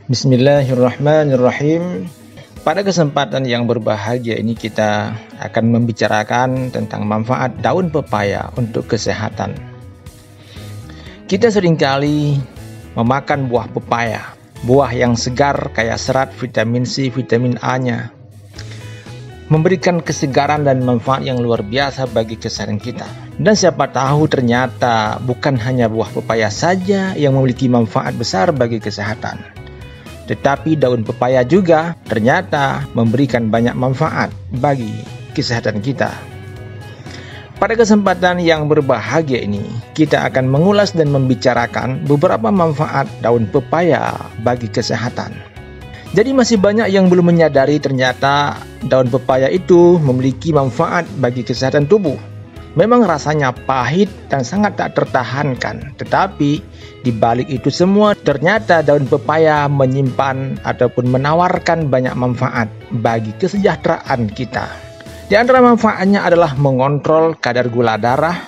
Bismillahirrahmanirrahim. Pada kesempatan yang berbahagia ini kita akan membicarakan tentang manfaat daun pepaya untuk kesehatan. Kita seringkali memakan buah pepaya, buah yang segar kaya serat, vitamin C, vitamin A-nya, memberikan kesegaran dan manfaat yang luar biasa bagi kesehatan kita. Dan siapa tahu ternyata bukan hanya buah pepaya saja yang memiliki manfaat besar bagi kesehatan, tetapi daun pepaya juga ternyata memberikan banyak manfaat bagi kesehatan kita. Pada kesempatan yang berbahagia ini, kita akan mengulas dan membicarakan beberapa manfaat daun pepaya bagi kesehatan. Jadi masih banyak yang belum menyadari ternyata daun pepaya itu memiliki manfaat bagi kesehatan tubuh. Memang rasanya pahit dan sangat tak tertahankan, tetapi di balik itu semua ternyata daun pepaya menyimpan ataupun menawarkan banyak manfaat bagi kesejahteraan kita. Di antara manfaatnya adalah mengontrol kadar gula darah,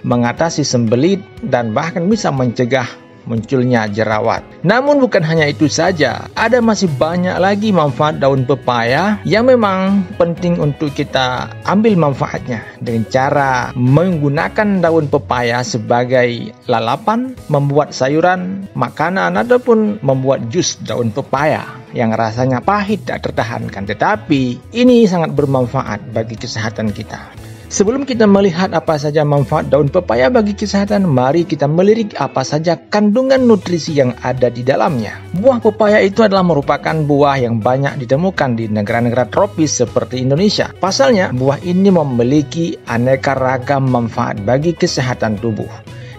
mengatasi sembelit, dan bahkan bisa mencegah munculnya jerawat. Namun bukan hanya itu saja, ada masih banyak lagi manfaat daun pepaya yang memang penting untuk kita ambil manfaatnya dengan cara menggunakan daun pepaya sebagai lalapan, membuat sayuran, makanan, ataupun membuat jus daun pepaya yang rasanya pahit tak tertahankan, tetapi ini sangat bermanfaat bagi kesehatan kita. Sebelum kita melihat apa saja manfaat daun pepaya bagi kesehatan, mari kita melirik apa saja kandungan nutrisi yang ada di dalamnya. Buah pepaya itu adalah merupakan buah yang banyak ditemukan di negara-negara tropis seperti Indonesia. Pasalnya, buah ini memiliki aneka ragam manfaat bagi kesehatan tubuh.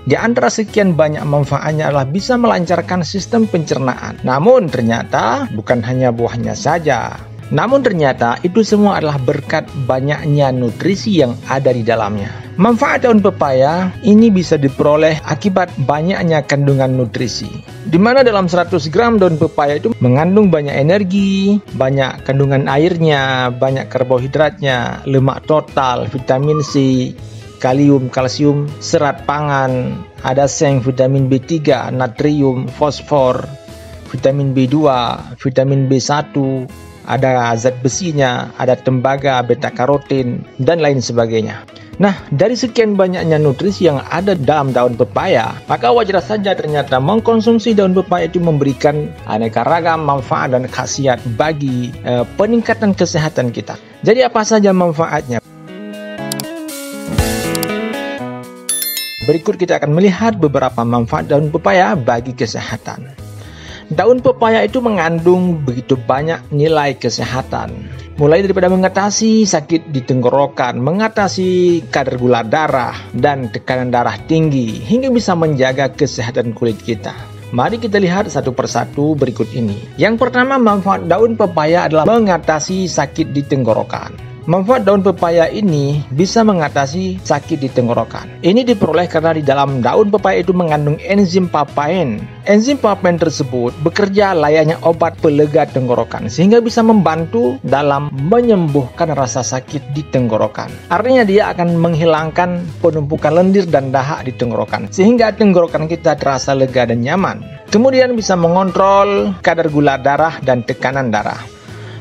Di antara sekian banyak manfaatnya adalah bisa melancarkan sistem pencernaan. Namun ternyata bukan hanya buahnya saja. Namun ternyata itu semua adalah berkat banyaknya nutrisi yang ada di dalamnya. Manfaat daun pepaya ini bisa diperoleh akibat banyaknya kandungan nutrisi, di mana dalam 100 gram daun pepaya itu mengandung banyak energi, banyak kandungan airnya, banyak karbohidratnya, lemak total, vitamin C, kalium, kalsium, serat pangan, ada seng, vitamin B3, natrium, fosfor, vitamin B2, vitamin B1, ada zat besinya, ada tembaga, beta karotin, dan lain sebagainya. Nah, dari sekian banyaknya nutrisi yang ada dalam daun pepaya, maka wajar saja ternyata mengkonsumsi daun pepaya itu memberikan aneka ragam manfaat dan khasiat bagi peningkatan kesehatan kita. Jadi apa saja manfaatnya? Berikut kita akan melihat beberapa manfaat daun pepaya bagi kesehatan. Daun pepaya itu mengandung begitu banyak nilai kesehatan, mulai daripada mengatasi sakit di tenggorokan, mengatasi kadar gula darah dan tekanan darah tinggi, hingga bisa menjaga kesehatan kulit kita. Mari kita lihat satu persatu berikut ini. Yang pertama, manfaat daun pepaya adalah mengatasi sakit di tenggorokan. Manfaat daun pepaya ini bisa mengatasi sakit di tenggorokan. Ini diperoleh karena di dalam daun pepaya itu mengandung enzim papain. Enzim papain tersebut bekerja layaknya obat pelega tenggorokan, sehingga bisa membantu dalam menyembuhkan rasa sakit di tenggorokan. Artinya dia akan menghilangkan penumpukan lendir dan dahak di tenggorokan, sehingga tenggorokan kita terasa lega dan nyaman. Kemudian bisa mengontrol kadar gula darah dan tekanan darah.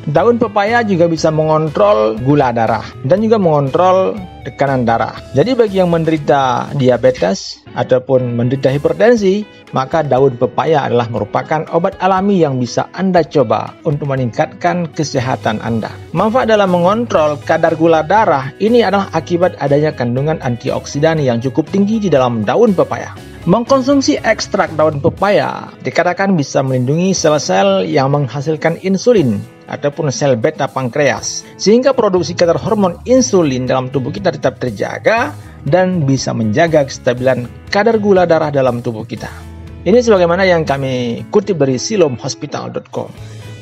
Daun pepaya juga bisa mengontrol gula darah dan juga mengontrol tekanan darah. Jadi bagi yang menderita diabetes ataupun menderita hipertensi, maka daun pepaya adalah merupakan obat alami yang bisa Anda coba untuk meningkatkan kesehatan Anda. Manfaat dalam mengontrol kadar gula darah ini adalah akibat adanya kandungan antioksidan yang cukup tinggi di dalam daun pepaya. Mengkonsumsi ekstrak daun pepaya dikatakan bisa melindungi sel-sel yang menghasilkan insulin ataupun sel beta pankreas, sehingga produksi kadar hormon insulin dalam tubuh kita tetap terjaga dan bisa menjaga kestabilan kadar gula darah dalam tubuh kita. Ini sebagaimana yang kami kutip dari silomhospital.com.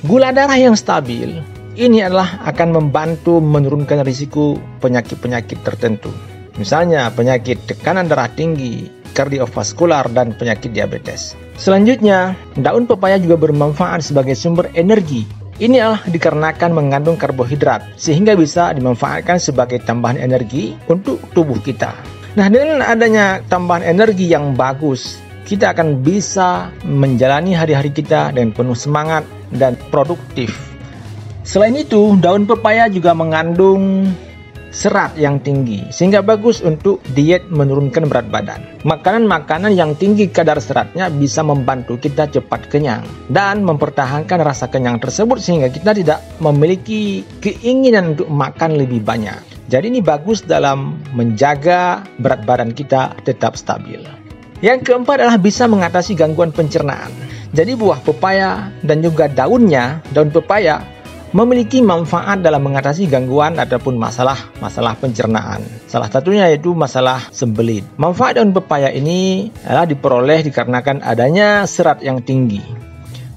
Gula darah yang stabil ini adalah akan membantu menurunkan risiko penyakit-penyakit tertentu. Misalnya penyakit tekanan darah tinggi, kardiovaskular, dan penyakit diabetes. Selanjutnya, daun pepaya juga bermanfaat sebagai sumber energi. Ini adalah dikarenakan mengandung karbohidrat, sehingga bisa dimanfaatkan sebagai tambahan energi untuk tubuh kita. Nah, dengan adanya tambahan energi yang bagus, kita akan bisa menjalani hari-hari kita dengan penuh semangat dan produktif. Selain itu, daun pepaya juga mengandung serat yang tinggi, sehingga bagus untuk diet menurunkan berat badan. Makanan-makanan yang tinggi kadar seratnya bisa membantu kita cepat kenyang dan mempertahankan rasa kenyang tersebut, sehingga kita tidak memiliki keinginan untuk makan lebih banyak. Jadi ini bagus dalam menjaga berat badan kita tetap stabil. Yang keempat adalah bisa mengatasi gangguan pencernaan. Jadi buah pepaya dan juga daun pepaya memiliki manfaat dalam mengatasi gangguan ataupun masalah pencernaan. Salah satunya yaitu masalah sembelit. Manfaat daun pepaya ini adalah diperoleh dikarenakan adanya serat yang tinggi.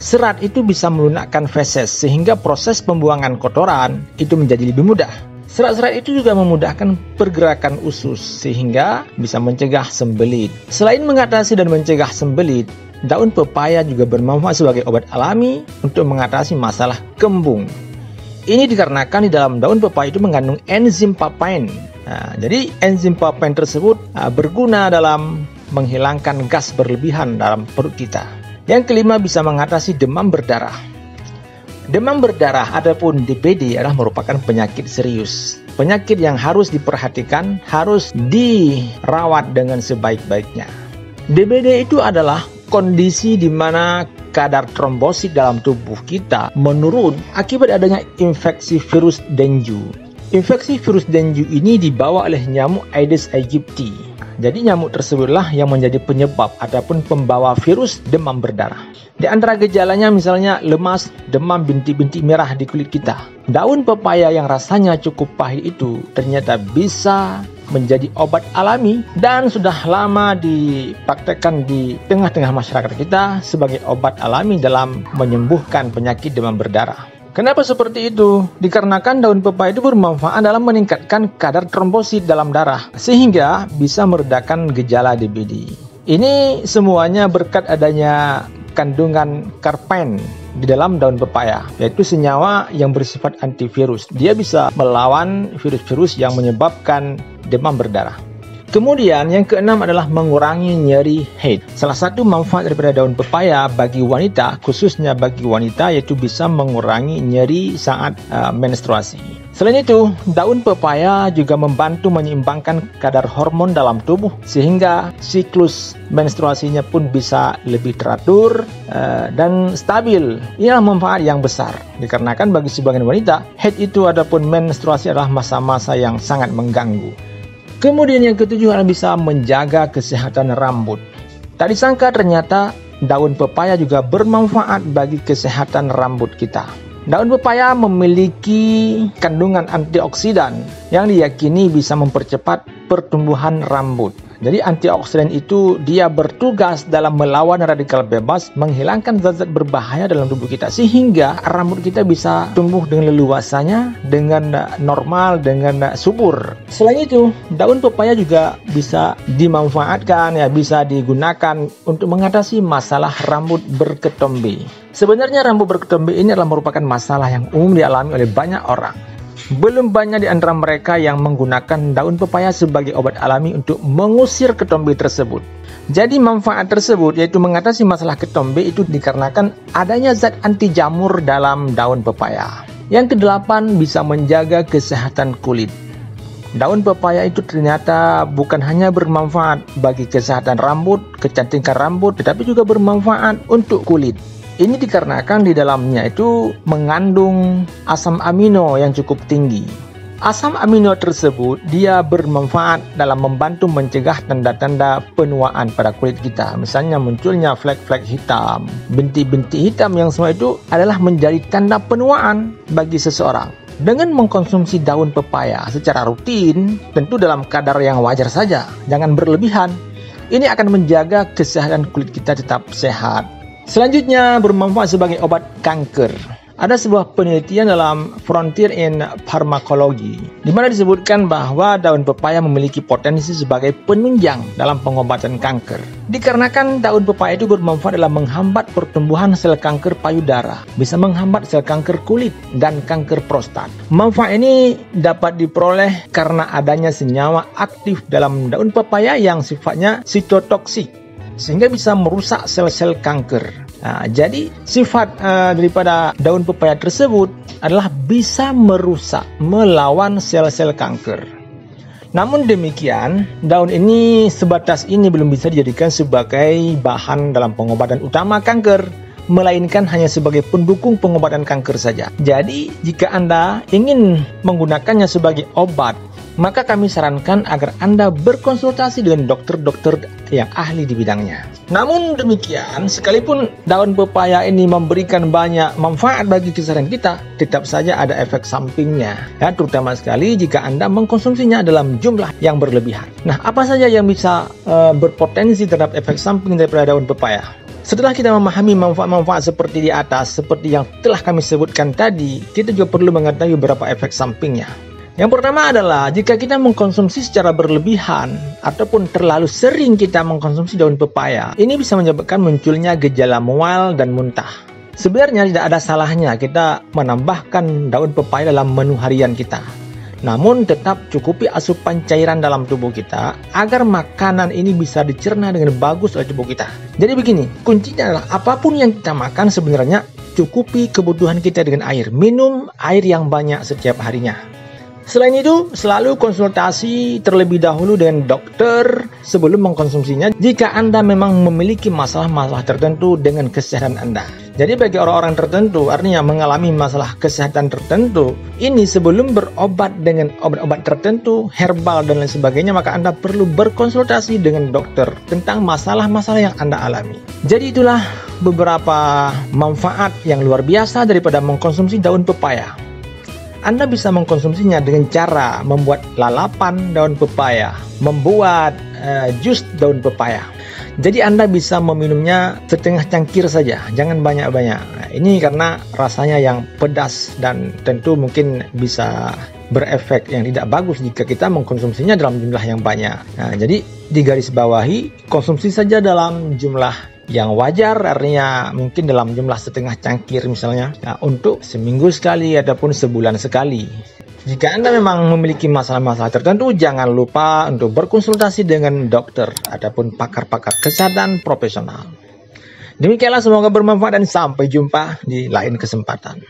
Serat itu bisa melunakkan feses, sehingga proses pembuangan kotoran itu menjadi lebih mudah. Serat-serat itu juga memudahkan pergerakan usus, sehingga bisa mencegah sembelit. Selain mengatasi dan mencegah sembelit, daun pepaya juga bermanfaat sebagai obat alami untuk mengatasi masalah kembung. Ini dikarenakan di dalam daun pepaya itu mengandung enzim papain. Jadi enzim papain tersebut berguna dalam menghilangkan gas berlebihan dalam perut kita. Yang kelima, bisa mengatasi demam berdarah. Demam berdarah ataupun DBD adalah merupakan penyakit serius. Penyakit yang harus diperhatikan, harus dirawat dengan sebaik-baiknya. DBD itu adalah kondisi di mana kadar trombosit dalam tubuh kita menurun akibat adanya infeksi virus dengue. Infeksi virus dengue ini dibawa oleh nyamuk Aedes aegypti. Jadi nyamuk tersebutlah yang menjadi penyebab ataupun pembawa virus demam berdarah. Di antara gejalanya misalnya lemas, demam, bintik-bintik merah di kulit kita. Daun pepaya yang rasanya cukup pahit itu ternyata bisa menjadi obat alami dan sudah lama dipraktekkan di tengah-tengah masyarakat kita sebagai obat alami dalam menyembuhkan penyakit demam berdarah. Kenapa seperti itu? Dikarenakan daun pepaya itu bermanfaat dalam meningkatkan kadar trombosit dalam darah, sehingga bisa meredakan gejala DBD. Ini semuanya berkat adanya kandungan karpen di dalam daun pepaya, yaitu senyawa yang bersifat antivirus. Dia bisa melawan virus-virus yang menyebabkan demam berdarah. Kemudian yang keenam adalah mengurangi nyeri haid. Salah satu manfaat daripada daun pepaya bagi wanita, khususnya bagi wanita, yaitu bisa mengurangi nyeri saat menstruasi. Selain itu, daun pepaya juga membantu menyeimbangkan kadar hormon dalam tubuh, sehingga siklus menstruasinya pun bisa lebih teratur dan stabil. Inilah manfaat yang besar, dikarenakan bagi sebagian wanita, haid itu ataupun menstruasi adalah masa-masa yang sangat mengganggu. Kemudian yang ketujuh adalah bisa menjaga kesehatan rambut. Tak disangka ternyata daun pepaya juga bermanfaat bagi kesehatan rambut kita. Daun pepaya memiliki kandungan antioksidan yang diyakini bisa mempercepat pertumbuhan rambut. Jadi antioksidan itu dia bertugas dalam melawan radikal bebas, menghilangkan zat-zat berbahaya dalam tubuh kita, sehingga rambut kita bisa tumbuh dengan leluasanya, dengan normal, dengan subur. Selain itu, daun pepaya juga bisa dimanfaatkan, bisa digunakan untuk mengatasi masalah rambut berketombe. Sebenarnya rambut berketombe ini adalah merupakan masalah yang umum dialami oleh banyak orang. Belum banyak di antara mereka yang menggunakan daun pepaya sebagai obat alami untuk mengusir ketombe tersebut. Jadi manfaat tersebut, yaitu mengatasi masalah ketombe, itu dikarenakan adanya zat anti jamur dalam daun pepaya. Yang kedelapan, bisa menjaga kesehatan kulit. Daun pepaya itu ternyata bukan hanya bermanfaat bagi kesehatan rambut, kecantikan rambut, tetapi juga bermanfaat untuk kulit. Ini dikarenakan di dalamnya itu mengandung asam amino yang cukup tinggi. Asam amino tersebut dia bermanfaat dalam membantu mencegah tanda-tanda penuaan pada kulit kita. Misalnya munculnya flek-flek hitam, bintik-bintik hitam, yang semua itu adalah menjadi tanda penuaan bagi seseorang. Dengan mengkonsumsi daun pepaya secara rutin, tentu dalam kadar yang wajar saja, jangan berlebihan. Ini akan menjaga kesehatan kulit kita tetap sehat. Selanjutnya, bermanfaat sebagai obat kanker. Ada sebuah penelitian dalam Frontier in Pharmacology, di mana disebutkan bahwa daun pepaya memiliki potensi sebagai penunjang dalam pengobatan kanker. Dikarenakan daun pepaya itu bermanfaat dalam menghambat pertumbuhan sel kanker payudara, bisa menghambat sel kanker kulit dan kanker prostat. Manfaat ini dapat diperoleh karena adanya senyawa aktif dalam daun pepaya yang sifatnya sitotoksik. sehingga bisa merusak sel-sel kanker. Nah, jadi sifat daripada daun pepaya tersebut adalah bisa merusak, melawan sel-sel kanker. Namun demikian, daun ini sebatas ini belum bisa dijadikan sebagai bahan dalam pengobatan utama kanker, melainkan hanya sebagai pendukung pengobatan kanker saja. Jadi, jika Anda ingin menggunakannya sebagai obat, maka kami sarankan agar Anda berkonsultasi dengan dokter-dokter yang ahli di bidangnya. Namun demikian, sekalipun daun pepaya ini memberikan banyak manfaat bagi kesehatan kita, tetap saja ada efek sampingnya, ya, terutama sekali jika Anda mengkonsumsinya dalam jumlah yang berlebihan. Nah, apa saja yang bisa berpotensi terhadap efek samping daripada daun pepaya? Setelah kita memahami manfaat-manfaat seperti di atas, seperti yang telah kami sebutkan tadi, kita juga perlu mengetahui beberapa efek sampingnya. Yang pertama adalah jika kita mengkonsumsi secara berlebihan ataupun terlalu sering kita mengkonsumsi daun pepaya, ini bisa menyebabkan munculnya gejala mual dan muntah. Sebenarnya tidak ada salahnya kita menambahkan daun pepaya dalam menu harian kita. Namun tetap cukupi asupan cairan dalam tubuh kita agar makanan ini bisa dicerna dengan bagus oleh tubuh kita. Jadi begini, kuncinya adalah apapun yang kita makan sebenarnya cukupi kebutuhan kita dengan air. Minum air yang banyak setiap harinya. Selain itu, selalu konsultasi terlebih dahulu dengan dokter sebelum mengkonsumsinya jika Anda memang memiliki masalah-masalah tertentu dengan kesehatan Anda. Jadi bagi orang-orang tertentu, artinya mengalami masalah kesehatan tertentu, ini sebelum berobat dengan obat-obat tertentu, herbal dan lain sebagainya, maka Anda perlu berkonsultasi dengan dokter tentang masalah-masalah yang Anda alami. Jadi itulah beberapa manfaat yang luar biasa daripada mengkonsumsi daun pepaya. Anda bisa mengkonsumsinya dengan cara membuat lalapan daun pepaya, membuat jus daun pepaya. Jadi Anda bisa meminumnya setengah cangkir saja, jangan banyak-banyak. Nah, ini karena rasanya yang pedas dan tentu mungkin bisa berefek yang tidak bagus jika kita mengkonsumsinya dalam jumlah yang banyak. Nah, jadi digarisbawahi, konsumsi saja dalam jumlah yang wajar, artinya mungkin dalam jumlah setengah cangkir misalnya, nah, untuk seminggu sekali ataupun sebulan sekali. Jika Anda memang memiliki masalah-masalah tertentu, jangan lupa untuk berkonsultasi dengan dokter ataupun pakar-pakar kesehatan profesional. Demikianlah, semoga bermanfaat dan sampai jumpa di lain kesempatan.